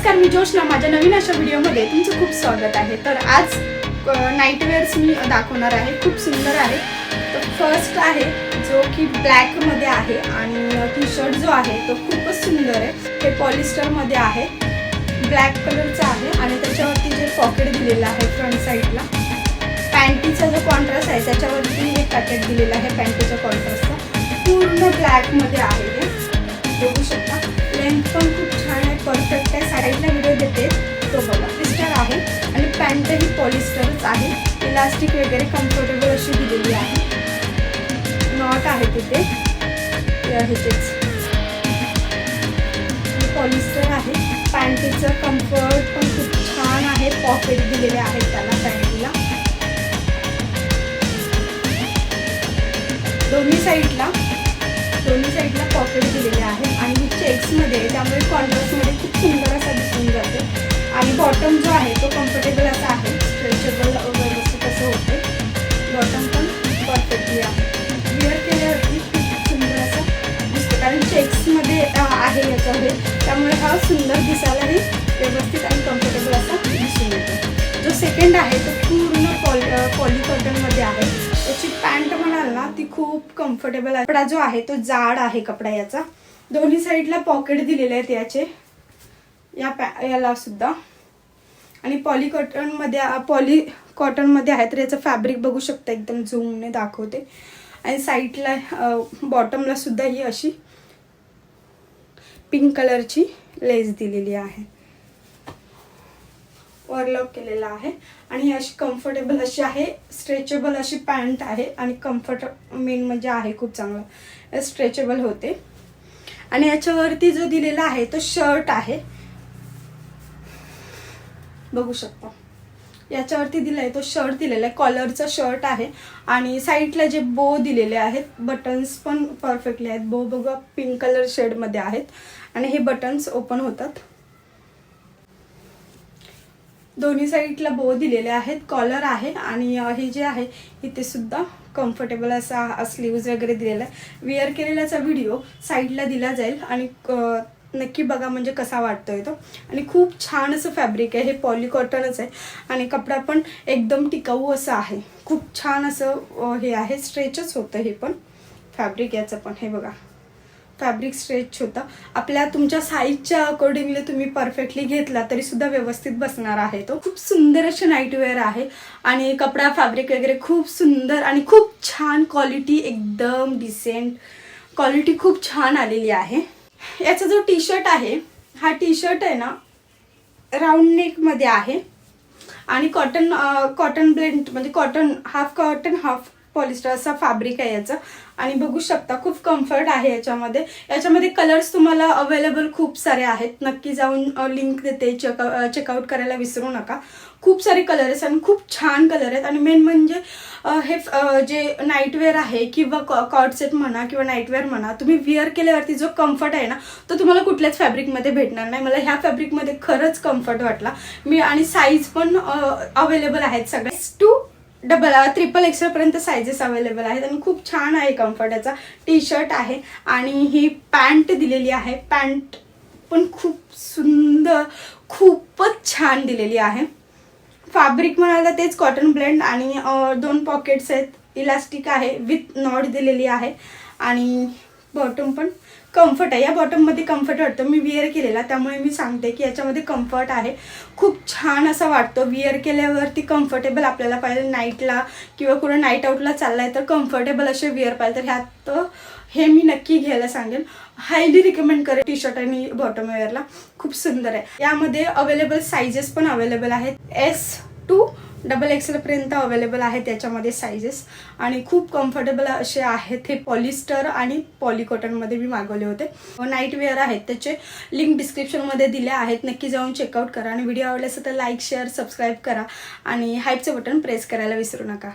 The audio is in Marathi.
नमस्कार, मी जोशना. माझ्या नवीन अशा व्हिडिओमध्ये तुमचं खूप स्वागत आहे. तर आज नाईट वेअर्स मी दाखवणार आहे. खूप सुंदर आहे. तर फर्स्ट आहे जो की ब्लॅकमध्ये आहे आणि टी शर्ट जो आहे तो खूपच सुंदर आहे. हे पॉलिस्टरमध्ये आहे, ब्लॅक कलरचा आहे आणि त्याच्यावरती जे पॉकेट दिलेलं आहे फ्रंट साईडला. पॅन्टीचा जो कॉन्ट्रास्ट आहे त्याच्यावरती एक पॅकेट दिलेला आहे पॅन्टीचा कॉन्ट्रास्टचा. पूर्ण ब्लॅकमध्ये आहे. हे बघू शकता. लेंथ पण खूप छान आहे, परफेक्ट आहे. साईडला व्हिडिओ देते तो बघा. पॉलिस्टर आहे आणि पॅन्ट ही पॉलिस्टरच आहे. इलास्टिक वगैरे कम्फर्टेबल अशी दिलेली आहे. नॉट आहे तिथे ह्याचेच. पॉलिस्टर आहे. पॅन्टीचं कम्फर्ट पण खूप छान आहे. पॉकेट दिलेले आहेत त्याला पॅन्टीला. दोन्ही साईडला पॉकेट दिलेले आहेत आणि चेक्समध्ये, त्यामुळे कॉन्ट्रास्टमध्ये खूप सुंदर असा दिसून जाते. आणि बॉटम जो आहे तो कम्फर्टेबल असा आहे, स्ट्रेचेबल व्यवस्थित असं होते. बॉटम पण परफेक्टली आहे. विअर केल्यावरती खूप सुंदर असं दिसतं, कारण चेक्समध्ये आहे याच्यामध्ये, त्यामुळे हा सुंदर दिसायलाही व्यवस्थित आणि कम्फर्टेबल असा दिसून येतो. जो सेकंड आहे तो पूर्ण पॉली कॉटनमध्ये आहे. त्याची पॅन्ट म्हणाल ना ती खूप कम्फर्टेबल आहे. कपडा जो आहे तो जाड आहे कपडा याचा. दोन्ही साईडला पॉकेट दिलेले आहेत याचे, याला सुद्धा. आणि पॉली कॉटनमध्ये आहे. तर याचं फॅब्रिक बघू शकता, एकदम झूमने दाखवते. आणि साईडला बॉटमला सुद्धा ही अशी पिंक कलरची लेस दिलेली आहे. ओव्हरलॉक केलेला आहे आणि अशी कम्फर्टेबल अशी आहे. स्ट्रेचेबल अशी पॅन्ट आहे आणि कम्फर्ट मेन म्हणजे आहे खूप चांगलं, स्ट्रेचेबल होते. आणि याच्यावरती जो दिलेला आहे तो शर्ट आहे, बघू शकता. याच्यावरती दिलाय तो शर्ट दिलेला आहे, कॉलरचा शर्ट आहे. आणि साईडला जे बो दिलेले आहेत, बटन्स पण परफेक्टली आहेत. बो बघा पिंक कलर शेडमध्ये आहेत आणि हे बटन्स ओपन होतात. दोन्ही साईडला बो दिलेले आहेत, कॉलर आहे. आणि हे जे आहे इथे सुद्धा कम्फर्टेबल असा स्लीव्ज वगैरे दिलेला आहे. वेअर केलेल्याचा व्हिडिओ साईडला दिला जाईल आणि नक्की बघा म्हणजे कसा वाटतोय तो. आणि खूप छान असं फॅब्रिक आहे. हे पॉली कॉटनच आहे आणि कपडा पण एकदम टिकाऊ असं आहे. खूप छान असं हे आहे. स्ट्रेचच होतं हे पण फॅब्रिक याचं पण. हे बघा, फॅब्रिक स्ट्रेच होतं. आपल्या तुमच्या साईजच्या अकॉर्डिंगली तुम्ही परफेक्टली घेतला तरी सुद्धा व्यवस्थित बसणार आहे तो. खूप सुंदर असे नाईटवेअर आहे आणि कपडा फॅब्रिक वगैरे खूप सुंदर आणि खूप छान क्वालिटी, एकदम डिसेंट क्वालिटी खूप छान आलेली आहे. याचा जो टी शर्ट आहे, हा टी शर्ट आहे ना राऊंड नेकमध्ये आहे आणि कॉटन ब्लेंड म्हणजे हाफ कॉटन हाफ पॉलिस्टर असा फॅब्रिक आहे याचं. आणि बघू शकता खूप कम्फर्ट आहे याच्यामध्ये कलर्स तुम्हाला अवेलेबल खूप सारे आहेत. नक्की जाऊन लिंक देते, चेकआउट करायला विसरू नका. खूप सारे कलर आहेत आणि खूप छान कलर आहेत. आणि मेन म्हणजे हे जे नाईटवेअर आहे किंवा कॉर्ड सेट म्हणा किंवा नाईटवेअर म्हणा, तुम्ही वेअर केल्यावरती जो कम्फर्ट आहे ना तो तुम्हाला कुठल्याच फॅब्रिकमध्ये भेटणार नाही. मला ह्या फॅब्रिकमध्ये खरंच कम्फर्ट वाटला. आणि साईज पण अवेलेबल आहेत सगळ्या. ट्रिपल एक्सेल पर्यंत साइजेस अवेलेबल आहेत आणि खूप छान आहे कम्फर्ट याचा. टी शर्ट आहे आणि ही पॅन्ट दिलेली आहे. पॅन्ट पण खूप सुंदर, खूपच छान दिलेली आहे. फॅब्रिक म्हणाला तेच कॉटन ब्लेंड आणि 2 पॉकेट्स आहेत. इलास्टिक आहे, विथ नॉट दिलेली आहे. आणि बॉटम पण कम्फर्ट आहे. या बॉटममध्ये कम्फर्ट वाटतं. मी विअर केलेला त्यामुळे मी सांगते की याच्यामध्ये कम्फर्ट आहे. खूप छान असं वाटतं विअर केल्यावरती. कम्फर्टेबल आपल्याला पाहिजे नाईटला किंवा कुठं नाईट आउटला चाललाय तर कम्फर्टेबल असे विअर पाहिजे. तर ह्यात हे मी नक्की घ्यायला सांगेन. हायली रिकमेंड करेन टी शर्ट आणि बॉटम वेअरला. खूप सुंदर आहे. यामध्ये अवेलेबल साइजेस पण अवेलेबल आहेत. S to XXL पर्यंत अवेलेबल आहेत त्याच्यामध्ये साइजेस. आणि खूप कम्फर्टेबल असे आहेत. हे पॉलिस्टर आणि पॉली कॉटनमध्ये मी मागवले होते. नाईट वेअर आहेत, त्याचे लिंक डिस्क्रिप्शनमध्ये दिले आहेत. नक्की जाऊन चेकआउट करा. आणि व्हिडिओ आवडला असेल तर लाईक, शेअर, सबस्क्राईब करा आणि हाईपचं बटन प्रेस करायला विसरू नका.